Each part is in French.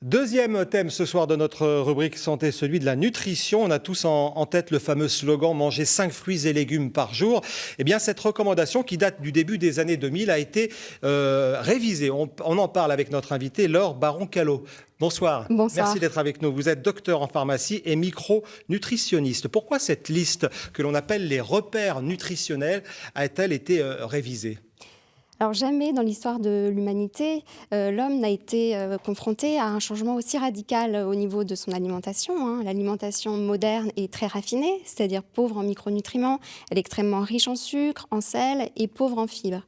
Deuxième thème ce soir de notre rubrique santé, celui de la nutrition. On a tous en tête le fameux slogan « Manger 5 fruits et légumes par jour ». Eh bien, cette recommandation qui date du début des années 2000 a été révisée. On en parle avec notre invitée Laure Baron-Callot. Bonsoir. Bonsoir. Merci d'être avec nous. Vous êtes docteur en pharmacie et micronutritionniste. Pourquoi cette liste que l'on appelle les repères nutritionnels a-t-elle été révisée ? Alors jamais dans l'histoire de l'humanité, l'homme n'a été confronté à un changement aussi radical au niveau de son alimentation. L'alimentation moderne est très raffinée, c'est-à-dire pauvre en micronutriments, elle est extrêmement riche en sucre, en sel et pauvre en fibres.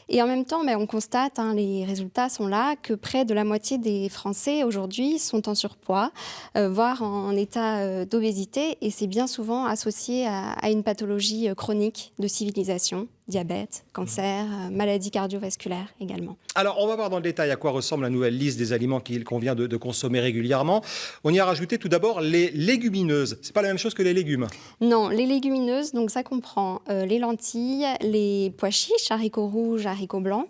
Et en même temps, on constate, les résultats sont là, que près de la moitié des Français aujourd'hui sont en surpoids, voire en état d'obésité. Et c'est bien souvent associé à une pathologie chronique de civilisation, diabète, cancer, maladies cardiovasculaires également. Alors, on va voir dans le détail à quoi ressemble la nouvelle liste des aliments qu'il convient de consommer régulièrement. On y a rajouté tout d'abord les légumineuses. Ce n'est pas la même chose que les légumes. Non, les légumineuses, donc ça comprend les lentilles, les pois chiches, haricots rouges, haricots blancs.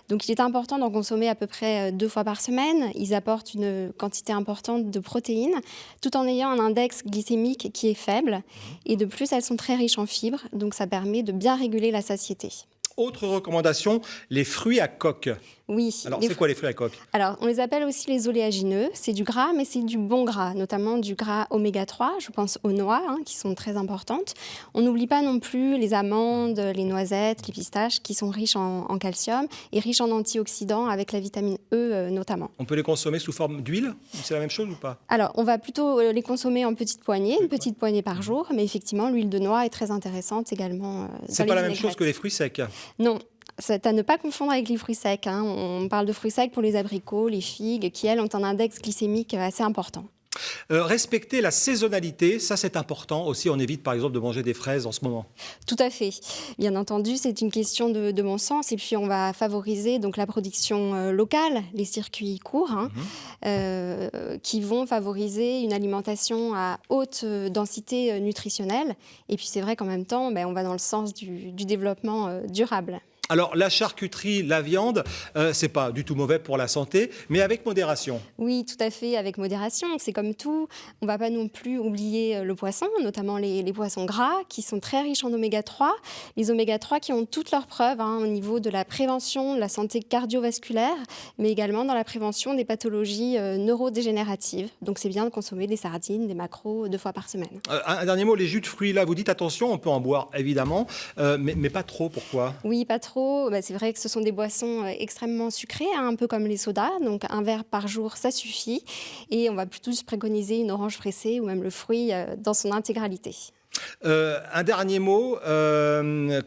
Donc il est important d'en consommer à peu près 2 fois par semaine. Ils apportent une quantité importante de protéines, tout en ayant un index glycémique qui est faible. Et de plus, elles sont très riches en fibres, donc ça permet de bien réguler la satiété. Autre recommandation, les fruits à coque. Oui. Alors, c'est quoi les fruits à coque ? Alors, on les appelle aussi les oléagineux. C'est du gras, mais c'est du bon gras, notamment du gras oméga 3. Je pense aux noix, qui sont très importantes. On n'oublie pas non plus les amandes, les noisettes, les pistaches, qui sont riches en calcium et riches en antioxydants, avec la vitamine E notamment. On peut les consommer sous forme d'huile ? C'est la même chose ou pas ? Alors, on va plutôt les consommer en petites poignées, une petite poignée par jour. Mais effectivement, l'huile de noix est très intéressante également. C'est pas la même chose que les fruits secs ? Non. C'est à ne pas confondre avec les fruits secs. On parle de fruits secs pour les abricots, les figues, qui, elles, ont un index glycémique assez important. Respecter la saisonnalité, ça c'est important. Aussi, on évite par exemple de manger des fraises en ce moment. Tout à fait. Bien entendu, c'est une question de bon sens. Et puis, on va favoriser donc la production locale, les circuits courts, qui vont favoriser une alimentation à haute densité nutritionnelle. Et puis, c'est vrai qu'en même temps, on va dans le sens du développement durable. Alors, la charcuterie, la viande, c'est pas du tout mauvais pour la santé, mais avec modération. Oui, tout à fait, avec modération. C'est comme tout. On ne va pas non plus oublier le poisson, notamment les poissons gras, qui sont très riches en oméga 3. Les oméga 3 qui ont toutes leurs preuves au niveau de la prévention de la santé cardiovasculaire, mais également dans la prévention des pathologies neurodégénératives. Donc, c'est bien de consommer des sardines, des maquereaux 2 fois par semaine. Un dernier mot, les jus de fruits, là, vous dites attention, on peut en boire, évidemment, mais pas trop, pourquoi ? Oui, pas trop. C'est vrai que ce sont des boissons extrêmement sucrées, un peu comme les sodas. Donc, un verre par jour, ça suffit. Et on va plutôt préconiser une orange pressée ou même le fruit dans son intégralité. Un dernier mot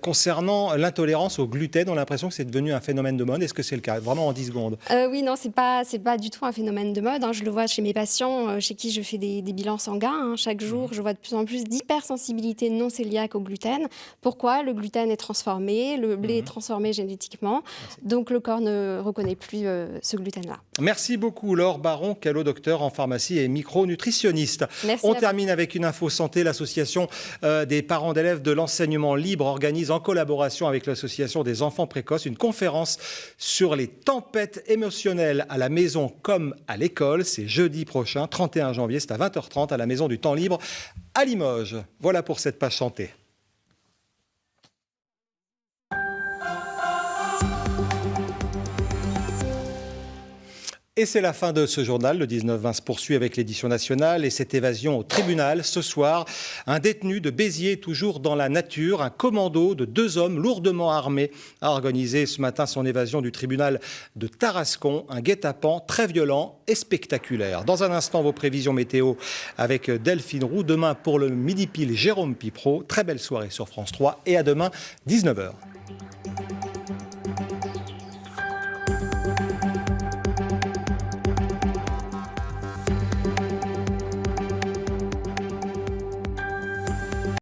concernant l'intolérance au gluten. On a l'impression que c'est devenu un phénomène de mode. Est-ce que c'est le cas ? Vraiment en 10 secondes. Oui, non, c'est pas du tout un phénomène de mode. Je le vois chez mes patients, chez qui je fais des bilans sanguins. Chaque jour, je vois de plus en plus d'hypersensibilité non cœliaque au gluten. Pourquoi ? Le gluten est transformé, le blé est transformé génétiquement. Donc, le corps ne reconnaît plus ce gluten-là. Merci beaucoup, Laure Baron-Callot, docteur en pharmacie et micronutritionniste. Merci. On termine avec une info santé. L'association des parents d'élèves de l'enseignement libre organise en collaboration avec l'association des enfants précoces une conférence sur les tempêtes émotionnelles à la maison comme à l'école. C'est jeudi prochain, 31 janvier, c'est à 20h30 à la Maison du Temps Libre à Limoges. Voilà pour cette page santé. Et c'est la fin de ce journal. Le 19-20 se poursuit avec l'édition nationale et cette évasion au tribunal. Ce soir, un détenu de Béziers, toujours dans la nature, un commando de 2 hommes lourdement armés, a organisé ce matin son évasion du tribunal de Tarascon. Un guet-apens très violent et spectaculaire. Dans un instant, vos prévisions météo avec Delphine Roux. Demain, pour le Midi Pile, Jérôme Pipereau. Très belle soirée sur France 3 et à demain, 19h.